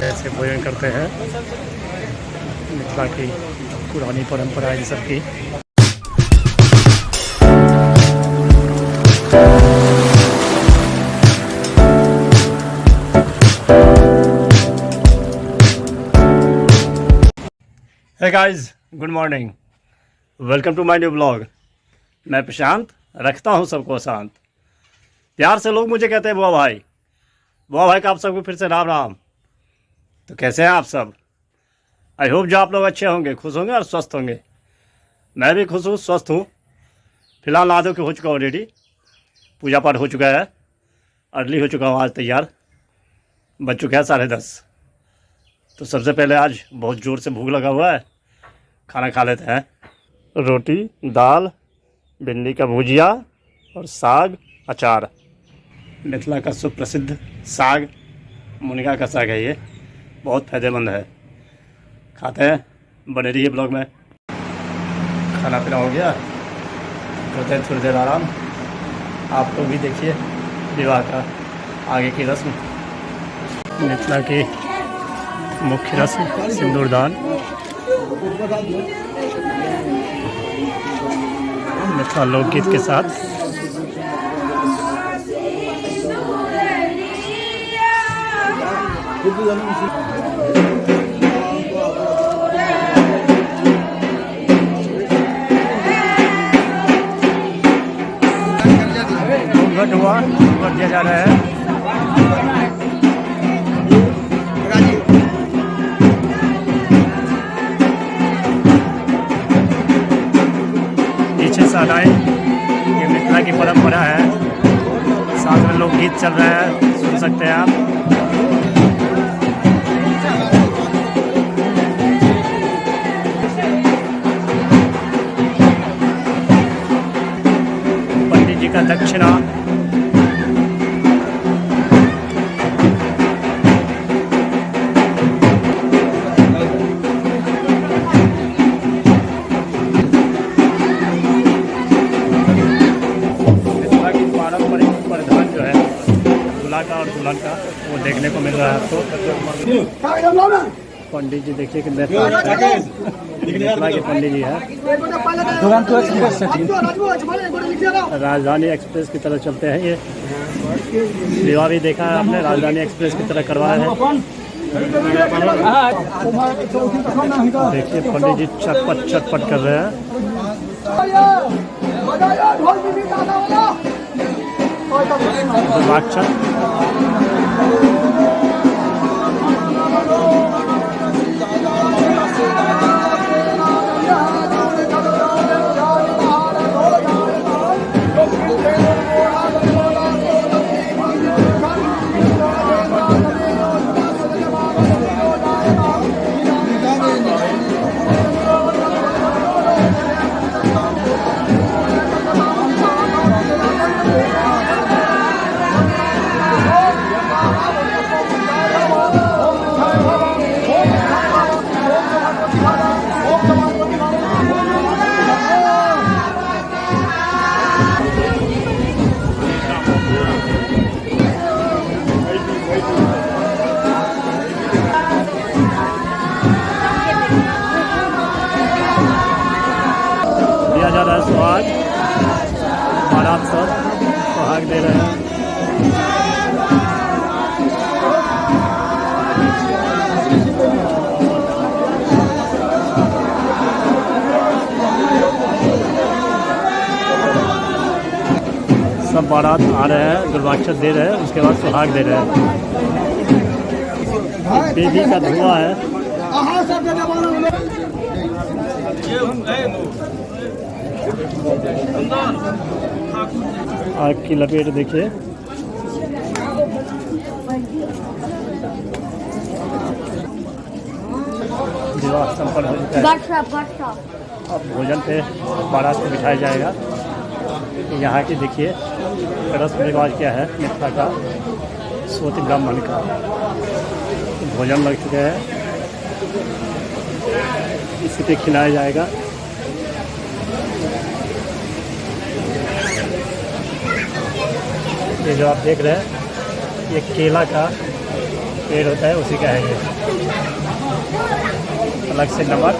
ऐसे भोजन करते हैं, मिथिला की पुरानी परंपरा इन सब की। Hey guys, good morning, welcome to my new blog. मैं प्रशांत, रखता हूँ सबको शांत। प्यार से लोग मुझे कहते हैं बुआ भाई का आप सबको फिर से राम राम। तो कैसे हैं आप सब? आई होप जो आप लोग अच्छे होंगे, खुश होंगे और स्वस्थ होंगे। मैं भी खुश हूँ, स्वस्थ हूँ। फिलहाल नहा धो के हो चुका ऑलरेडी, पूजा पाठ हो चुका है, अर्ली हो चुका हूँ आज तैयार। बज चुके हैं 10:30। तो सबसे पहले आज बहुत ज़ोर से भूख लगा हुआ है, खाना खा लेते हैं। रोटी, दाल, भिंडी का भुजिया और साग, अचार। मिथिला का सुप्रसिद्ध साग, मुनगा का साग है ये, बहुत फ़ायदेमंद है। खाते हैं, बने रहिए ब्लॉग में। खाना पीना हो गया, करते हैं थोड़ी देर आराम। आप लोग भी देखिए विवाह का आगे की रस्म, मिथिला की मुख्य रस्म सिंदूरदान। मिथिला लोकगीत के साथ। घूंघट हुआ, घूंघट दिया जा रहा है। पीछे सहनाई, ये मिथिला की परंपरा है। साथ में लोकगीत चल रहा है, सुन सकते हैं आप। पंडित जी का दक्षिणा। का और दुल्हन का वो देखने को मिल रहा है आपको। पंडित जी देखिए कि मिथिला के पंडित जी है। राजधानी एक्सप्रेस की तरह चलते हैं ये। विवाह भी देखा है आपने, राजधानी एक्सप्रेस की तरह करवाया है। देखिए पंडित जी चटपट कर रहे हैं। दिया जा रहा है सुहाग, बारात सब सुहाग दे रहे हैं। सब बारात आ रहे हैं, दुर्वाक्षर दे रहे हैं, उसके बाद सुहाग दे रहे हैं। बेदी का धुआं है। आग की लपेट देखिए। विवाह संपन्न हो चुका है। अब भोजन पे बारात को बिठाया जाएगा। यहाँ की देखिए रस्म रिवाज क्या है मिथिला का, सोती ब्राह्मण का। भोजन लग चुके हैं, इसी पे खिलाया जाएगा। ये जो आप देख रहे हैं ये केला का पेड़ होता है, उसी का है ये। अलग से नमक,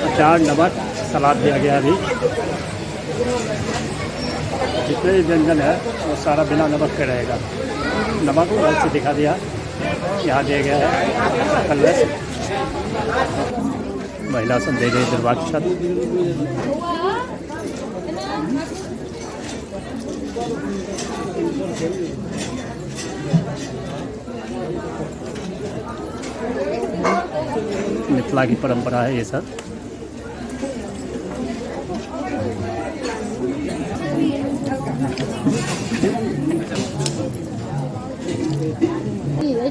अचार, नमक, सलाद दिया गया। अभी जितने भी व्यंजन है वो सारा बिना नमक के रहेगा। नमक अलग से दिखा दिया। यहाँ दिया गया है कलश। महिला सब दे रही दुर्वाक्षत। मिथिला की परंपरा है ये सब।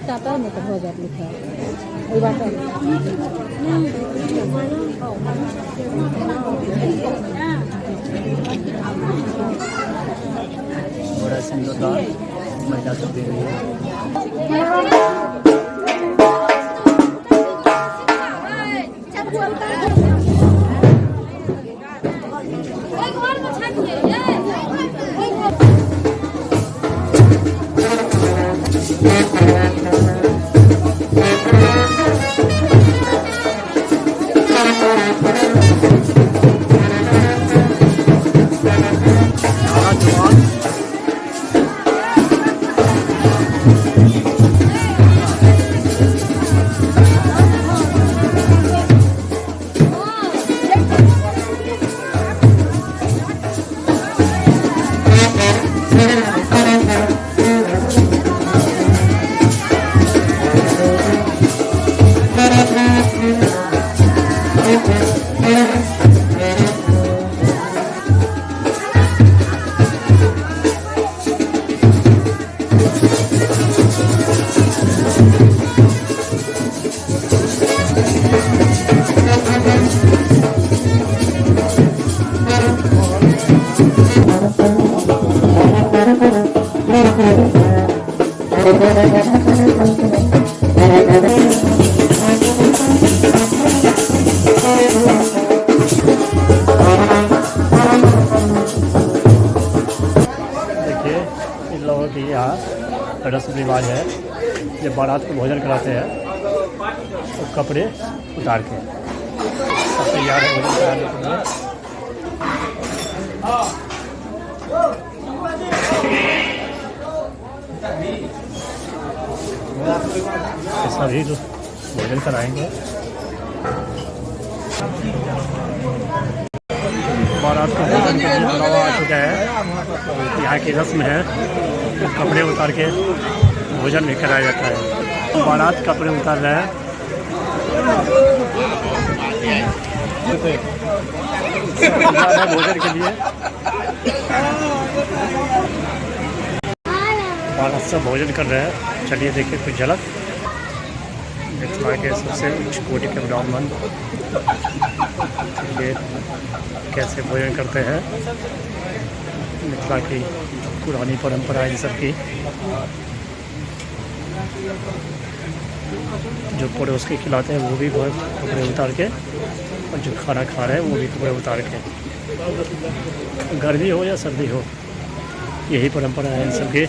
टाटा में तो हो जाता लिखा वही बात है। बड़ा सिंदूरदान महिला सब दे रही है। देखिए इन लोगों की यहाँ रस्म रिवाज है। जब बारात को भोजन कराते हैं तो कपड़े उतार के सब तैयार है भोजन कराने के लिए। सभी भोजन कराएंगे। बारात का भोजन के लिए बुलावा आ चुका है। यहाँ की रस्म है तो कपड़े उतार के भोजन भी कराया जाता है। बारात कपड़े उतार रहे हैं। भोजन के लिए बारात सब भोजन कर रहे हैं। चलिए देखिए कुछ झलक। मिथिला के सबसे उच्च कोटि के ब्राह्मण ये कैसे भोजन करते हैं। मिथिला की पुरानी परंपरा इन सब की। जो पड़ोस के खिलाते हैं वो भी कपड़े उतार के, और जो खाना खा रहे हैं वो भी कपड़े उतार के। गर्मी हो या सर्दी हो, यही परंपरा है इन सब की।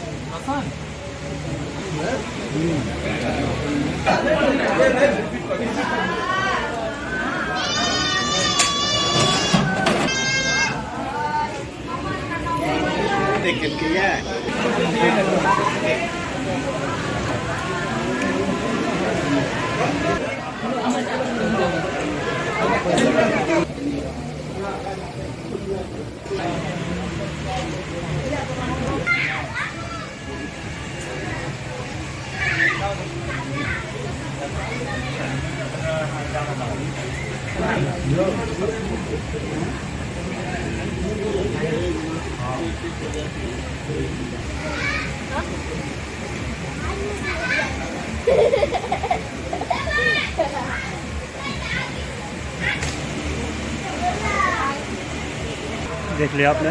देख लिया आपने,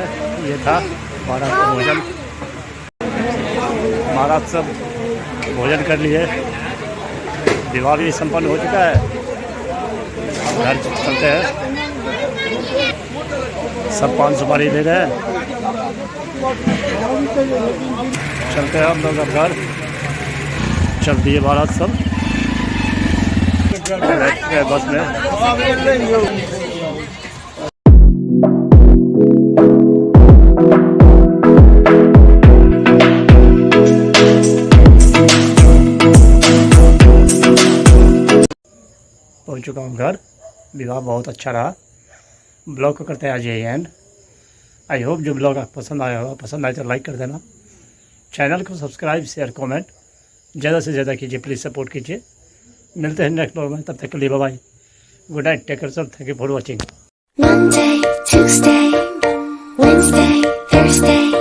ये था बारात का भोजन। बारात सब भोजन कर लिए, विवाह भी संपन्न हो चुका है। घर चलते हैं, सब पान सुपारी दे रहे हैं। चलते हैं हम लोग अब घर। चलती है बारात सब, बैठ गए बस में। पहुंच चुका हूँ घर। विवाह बहुत अच्छा रहा। ब्लॉग को करते हैं आज यही एंड। आई होप जो ब्लॉग आपको पसंद आया होगा, पसंद आए तो लाइक कर देना, चैनल को सब्सक्राइब शेयर कमेंट ज़्यादा से ज़्यादा कीजिए, प्लीज़ सपोर्ट कीजिए। मिलते हैं नेक्स्ट ब्लॉग में, तब तक के लिए bye bye, good night, take care, thank you for watching. Monday, Tuesday, Wednesday, Thursday